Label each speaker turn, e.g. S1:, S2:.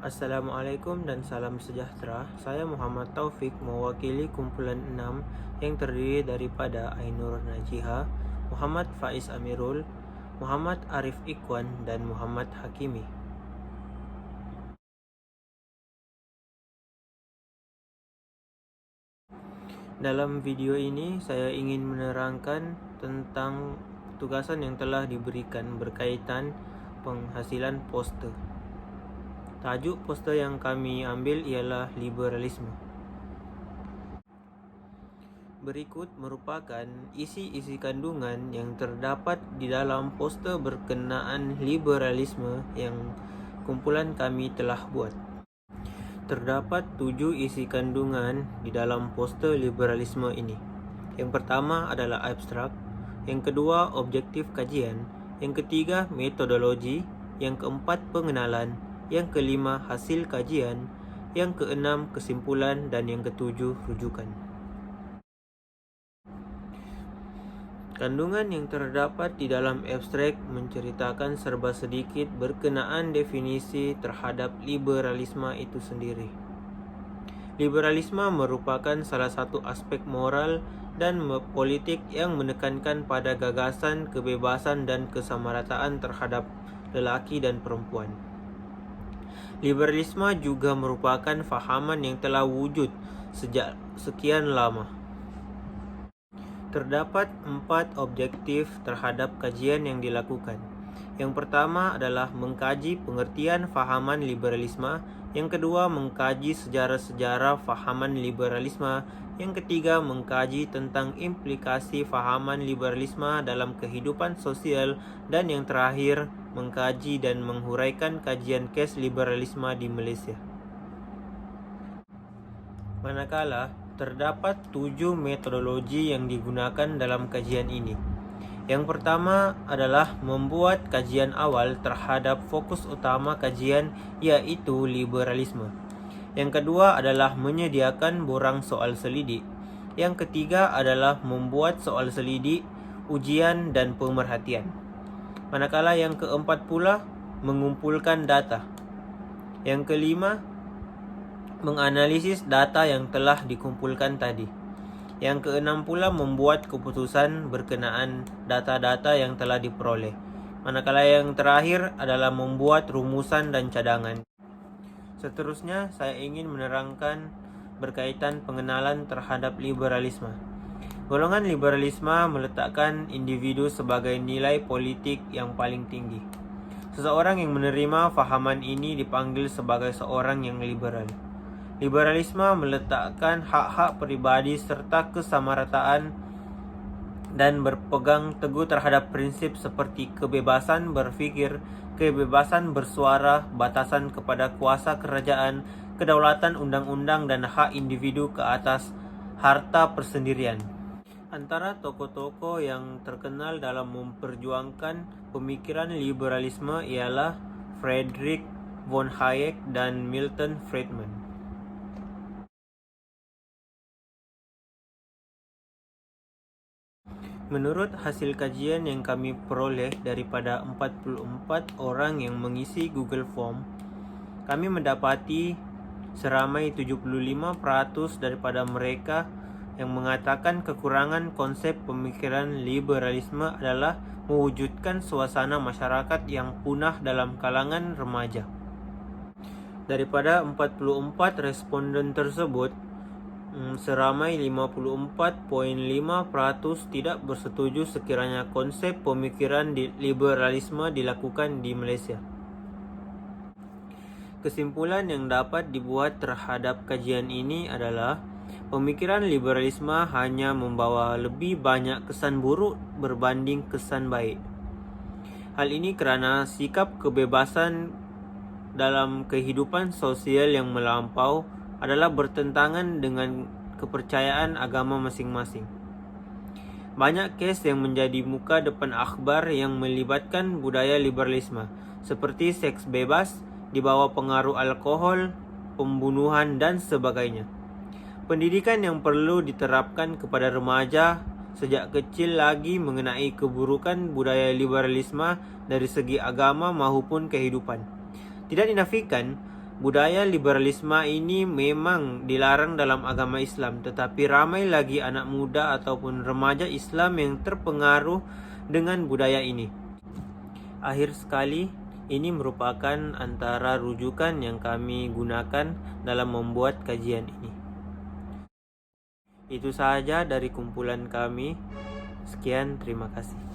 S1: Assalamualaikum dan salam sejahtera. Saya Muhammad Taufik mewakili kumpulan 6 yang terdiri daripada Ainur Najiha, Muhammad Faiz Amirul, Muhammad Arif Ikwan, dan Muhammad Hakimi. Dalam video ini saya ingin menerangkan tentang tugasan yang telah diberikan berkaitan penghasilan poster. Tajuk poster yang kami ambil ialah liberalisme. Berikut merupakan isi-isi kandungan yang terdapat di dalam poster berkenaan liberalisme yang kumpulan kami telah buat. Terdapat 7 isi kandungan di dalam poster liberalisme ini. Yang pertama adalah abstrak, yang kedua objektif kajian, yang ketiga metodologi, yang keempat pengenalan, yang kelima hasil kajian, yang keenam kesimpulan, dan yang ketujuh rujukan. Kandungan yang terdapat di dalam abstrak menceritakan serba sedikit berkenaan definisi terhadap liberalisme itu sendiri. Liberalisme merupakan salah satu aspek moral dan politik yang menekankan pada gagasan kebebasan dan kesamarataan terhadap lelaki dan perempuan. Liberalisme juga merupakan fahaman yang telah wujud sejak sekian lama. Terdapat 4 objektif terhadap kajian yang dilakukan. Yang pertama adalah mengkaji pengertian fahaman liberalisme, yang kedua mengkaji sejarah-sejarah fahaman liberalisme, yang ketiga mengkaji tentang implikasi fahaman liberalisme dalam kehidupan sosial, dan yang terakhir mengkaji dan menghuraikan kajian kes liberalisme di Malaysia. Manakala terdapat 7 metodologi yang digunakan dalam kajian ini. Yang pertama adalah membuat kajian awal terhadap fokus utama kajian, yaitu liberalisme. Yang kedua adalah menyediakan borang soal selidik. Yang ketiga adalah membuat soal selidik, ujian, dan pemerhatian. Manakala yang keempat pula mengumpulkan data. Yang kelima menganalisis data yang telah dikumpulkan tadi. Yang keenam pula membuat keputusan berkenaan data-data yang telah diperoleh. Manakala yang terakhir adalah membuat rumusan dan cadangan. Seterusnya saya ingin menerangkan berkaitan pengenalan terhadap liberalisme. Golongan liberalisme meletakkan individu sebagai nilai politik yang paling tinggi. Seseorang yang menerima fahaman ini dipanggil sebagai seorang yang liberal. Liberalisme meletakkan hak-hak pribadi serta kesamarataan dan berpegang teguh terhadap prinsip seperti kebebasan berfikir, kebebasan bersuara, batasan kepada kuasa kerajaan, kedaulatan undang-undang, dan hak individu ke atas harta persendirian. Antara tokoh-tokoh yang terkenal dalam memperjuangkan pemikiran liberalisme ialah Friedrich von Hayek dan Milton Friedman. Menurut hasil kajian yang kami peroleh daripada 44 orang yang mengisi Google Form, kami mendapati seramai 75% daripada mereka yang mengatakan kekurangan konsep pemikiran liberalisme adalah mewujudkan suasana masyarakat yang punah dalam kalangan remaja. Daripada 44 responden tersebut, seramai 54.5% tidak bersetuju sekiranya konsep pemikiran liberalisme dilakukan di Malaysia. Kesimpulan yang dapat dibuat terhadap kajian ini adalah pemikiran liberalisme hanya membawa lebih banyak kesan buruk berbanding kesan baik. Hal ini kerana sikap kebebasan dalam kehidupan sosial yang melampau adalah bertentangan dengan kepercayaan agama masing-masing. Banyak kes yang menjadi muka depan akhbar yang melibatkan budaya liberalisme, seperti seks bebas, di bawah pengaruh alkohol, pembunuhan, dan sebagainya. Pendidikan yang perlu diterapkan kepada remaja sejak kecil lagi mengenai keburukan budaya liberalisme dari segi agama maupun kehidupan. Tidak dinafikan, Budaya liberalisme ini memang dilarang dalam agama Islam, tetapi ramai lagi anak muda ataupun remaja Islam yang terpengaruh dengan budaya ini. Akhir sekali, ini merupakan antara rujukan yang kami gunakan dalam membuat kajian ini. Itu saja dari kumpulan kami. Sekian, terima kasih.